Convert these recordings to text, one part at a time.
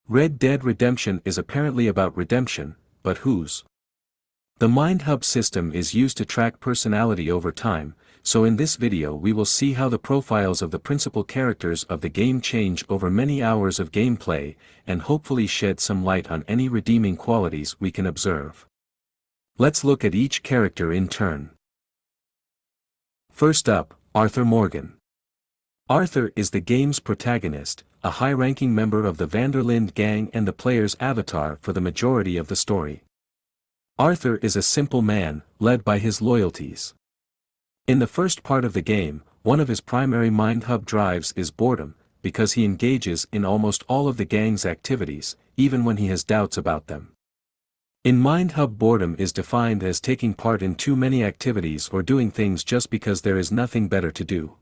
Red Dead Redemption is apparently about redemption, but whose? The MindHub system is used to track personality over time, so in this video we will see how the profiles of the principal characters of the game change over many hours of gameplay, and hopefully shed some light on any redeeming qualities we can observe. Let's look at each character in turn. First up, Arthur Morgan. Arthur is the game's protagonist, a high-ranking member of the Van der Linde gang and the player's avatar for the majority of the story. Arthur is a simple man, led by his loyalties. In the first part of the game, one of his primary MindHub drives is boredom, because he engages in almost all of the gang's activities, even when he has doubts about them. In MindHub, boredom is defined as taking part in too many activities or doing things just because there is nothing better to do.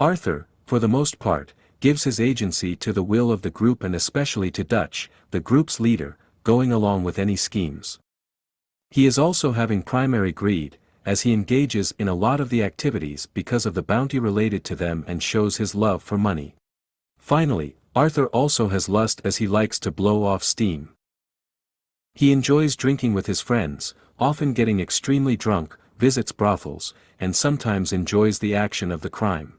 Arthur, for the most part, gives his agency to the will of the group and especially to Dutch, the group's leader, going along with any schemes. He is also having primary greed, as he engages in a lot of the activities because of the bounty related to them and shows his love for money. Finally, Arthur also has lust, as he likes to blow off steam. He enjoys drinking with his friends, often getting extremely drunk, visits brothels, and sometimes enjoys the action of the crime.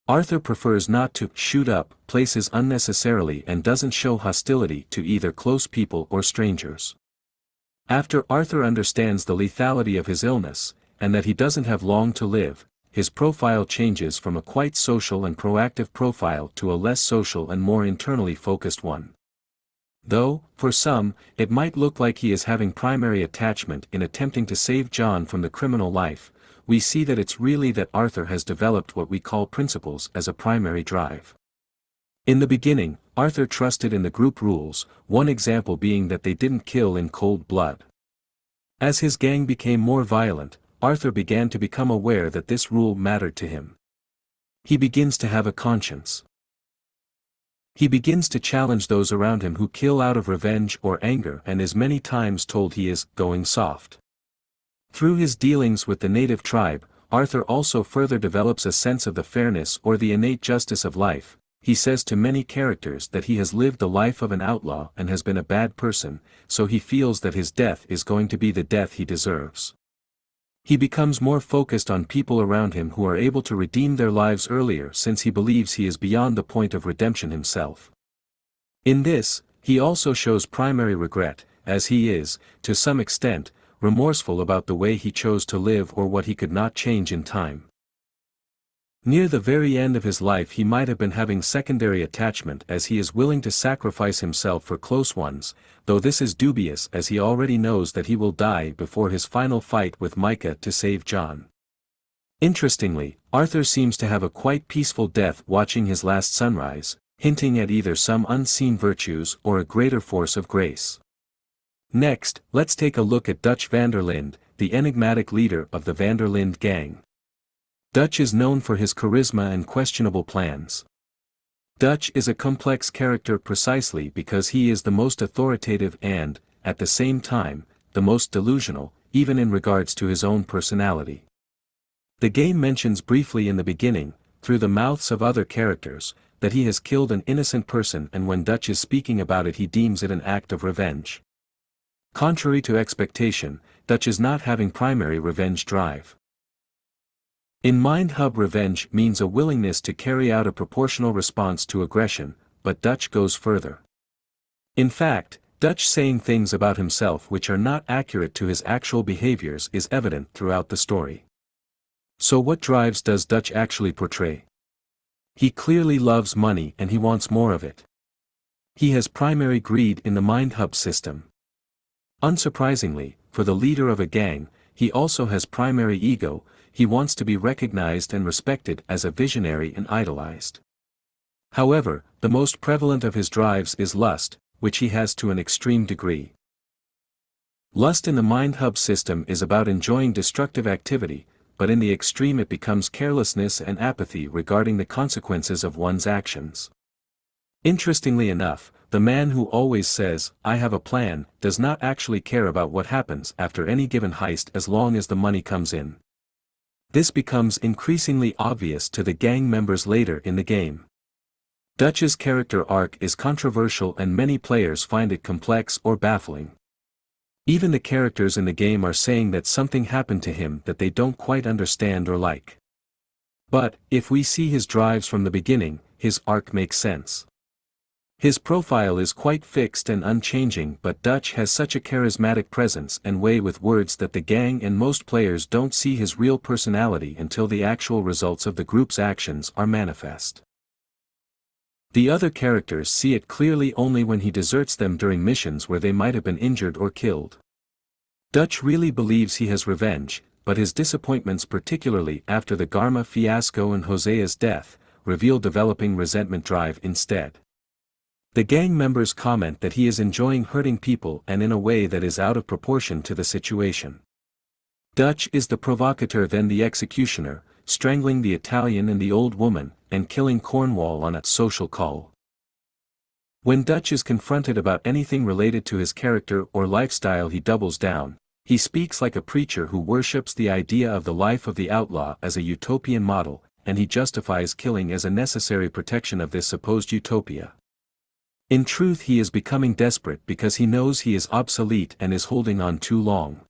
Arthur prefers not to shoot up places unnecessarily and doesn't show hostility to either close people or strangers. After Arthur understands the lethality of his illness, and that he doesn't have long to live, his profile changes from a quite social and proactive profile to a less social and more internally focused one. Though, for some, it might look like he is having primary attachment in attempting to save John from the criminal life, we see that it's really that Arthur has developed what we call principles as a primary drive. In the beginning, Arthur trusted in the group rules, one example being that they didn't kill in cold blood. As his gang became more violent, Arthur began to become aware that this rule mattered to him. He begins to have a conscience. He begins to challenge those around him who kill out of revenge or anger and is many times told he is going soft. Through his dealings with the native tribe, Arthur also further develops a sense of the fairness or the innate justice of life. He says to many characters that he has lived the life of an outlaw and has been a bad person, so he feels that his death is going to be the death he deserves. He becomes more focused on people around him who are able to redeem their lives earlier, since he believes he is beyond the point of redemption himself. In this, he also shows primary regret, as he is, to some extent, remorseful about the way he chose to live or what he could not change in time. Near the very end of his life he might have been having secondary attachment, as he is willing to sacrifice himself for close ones, though this is dubious as he already knows that he will die before his final fight with Micah to save John. Interestingly, Arthur seems to have a quite peaceful death watching his last sunrise, hinting at either some unseen virtues or a greater force of grace. Next, let's take a look at Dutch van der Linde, the enigmatic leader of the Van der Linde gang. Dutch is known for his charisma and questionable plans. Dutch is a complex character precisely because he is the most authoritative and, at the same time, the most delusional, even in regards to his own personality. The game mentions briefly in the beginning, through the mouths of other characters, that he has killed an innocent person, and when Dutch is speaking about it he deems it an act of revenge. Contrary to expectation, Dutch is not having primary revenge drive. In MindHub, revenge means a willingness to carry out a proportional response to aggression, but Dutch goes further. In fact, Dutch saying things about himself which are not accurate to his actual behaviors is evident throughout the story. So what drives does Dutch actually portray? He clearly loves money and he wants more of it. He has primary greed in the MindHub system. Unsurprisingly, for the leader of a gang, he also has primary ego. He wants to be recognized and respected as a visionary and idolized. However, the most prevalent of his drives is lust, which he has to an extreme degree. Lust in the MindHub system is about enjoying destructive activity, but in the extreme it becomes carelessness and apathy regarding the consequences of one's actions. Interestingly enough, the man who always says, "I have a plan," does not actually care about what happens after any given heist as long as the money comes in. This becomes increasingly obvious to the gang members later in the game. Dutch's character arc is controversial and many players find it complex or baffling. Even the characters in the game are saying that something happened to him that they don't quite understand or like. But, if we see his drives from the beginning, his arc makes sense. His profile is quite fixed and unchanging, but Dutch has such a charismatic presence and way with words that the gang and most players don't see his real personality until the actual results of the group's actions are manifest. The other characters see it clearly only when he deserts them during missions where they might have been injured or killed. Dutch really believes he has revenge, but his disappointments, particularly after the Garma fiasco and Hosea's death, reveal developing resentment drive instead. The gang members comment that he is enjoying hurting people and in a way that is out of proportion to the situation. Dutch is the provocateur, then the executioner, strangling the Italian and the old woman, and killing Cornwall on a social call. When Dutch is confronted about anything related to his character or lifestyle, he doubles down. He speaks like a preacher who worships the idea of the life of the outlaw as a utopian model, and he justifies killing as a necessary protection of this supposed utopia. In truth, he is becoming desperate because he knows he is obsolete and is holding on too long.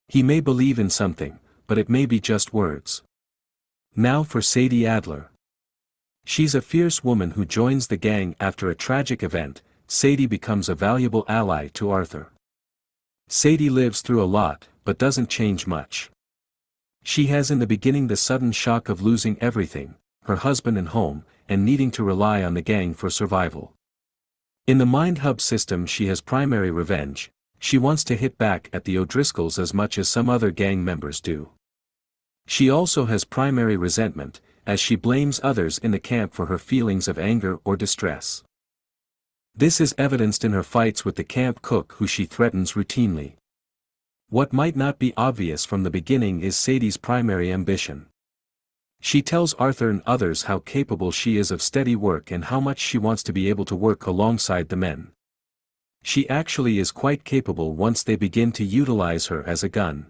He may believe in something, but it may be just words. Now for Sadie Adler. She's a fierce woman who joins the gang after a tragic event. Sadie becomes a valuable ally to Arthur. Sadie lives through a lot, but doesn't change much. She has in the beginning the sudden shock of losing everything, her husband and home, and needing to rely on the gang for survival. In the MindHub system, she has primary revenge. She wants to hit back at the O'Driscolls as much as some other gang members do. She also has primary resentment, as she blames others in the camp for her feelings of anger or distress. This is evidenced in her fights with the camp cook, who she threatens routinely. What might not be obvious from the beginning is Sadie's primary ambition. She tells Arthur and others how capable she is of steady work and how much she wants to be able to work alongside the men. She actually is quite capable once they begin to utilize her as a gun.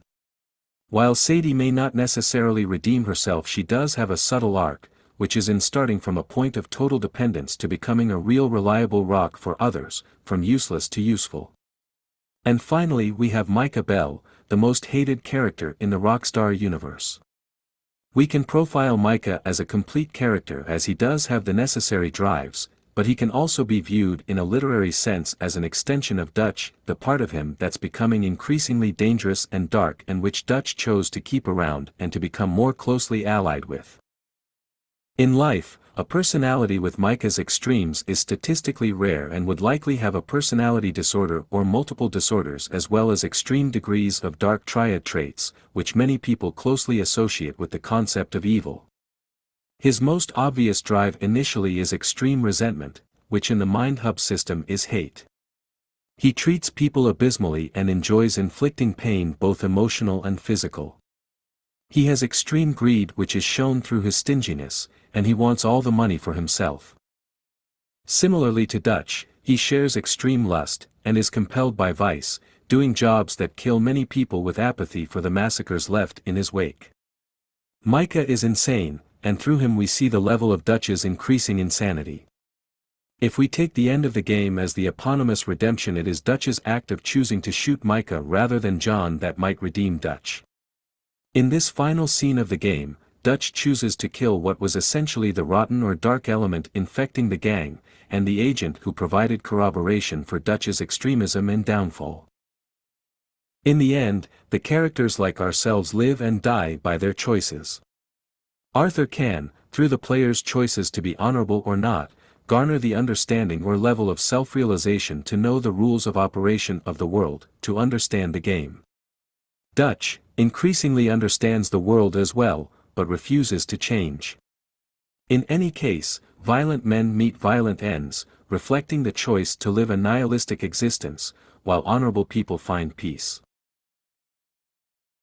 While Sadie may not necessarily redeem herself, she does have a subtle arc, which is in starting from a point of total dependence to becoming a real reliable rock for others, from useless to useful. And finally, we have Micah Bell, the most hated character in the Rockstar universe. We can profile Micah as a complete character as he does have the necessary drives, but he can also be viewed in a literary sense as an extension of Dutch, the part of him that's becoming increasingly dangerous and dark and which Dutch chose to keep around and to become more closely allied with. In life, a personality with Micah's extremes is statistically rare and would likely have a personality disorder or multiple disorders, as well as extreme degrees of dark triad traits, which many people closely associate with the concept of evil. His most obvious drive initially is extreme resentment, which in the MindHub system is hate. He treats people abysmally and enjoys inflicting pain, both emotional and physical. He has extreme greed, which is shown through his stinginess, and he wants all the money for himself. Similarly to Dutch, he shares extreme lust, and is compelled by vice, doing jobs that kill many people with apathy for the massacres left in his wake. Micah is insane, and through him we see the level of Dutch's increasing insanity. If we take the end of the game as the eponymous redemption, it is Dutch's act of choosing to shoot Micah rather than John that might redeem Dutch. In this final scene of the game, Dutch chooses to kill what was essentially the rotten or dark element infecting the gang, and the agent who provided corroboration for Dutch's extremism and downfall. In the end, the characters like ourselves live and die by their choices. Arthur can, through the player's choices to be honorable or not, garner the understanding or level of self-realization to know the rules of operation of the world, to understand the game. Dutch increasingly understands the world as well, but refuses to change. In any case, violent men meet violent ends, reflecting the choice to live a nihilistic existence, while honorable people find peace.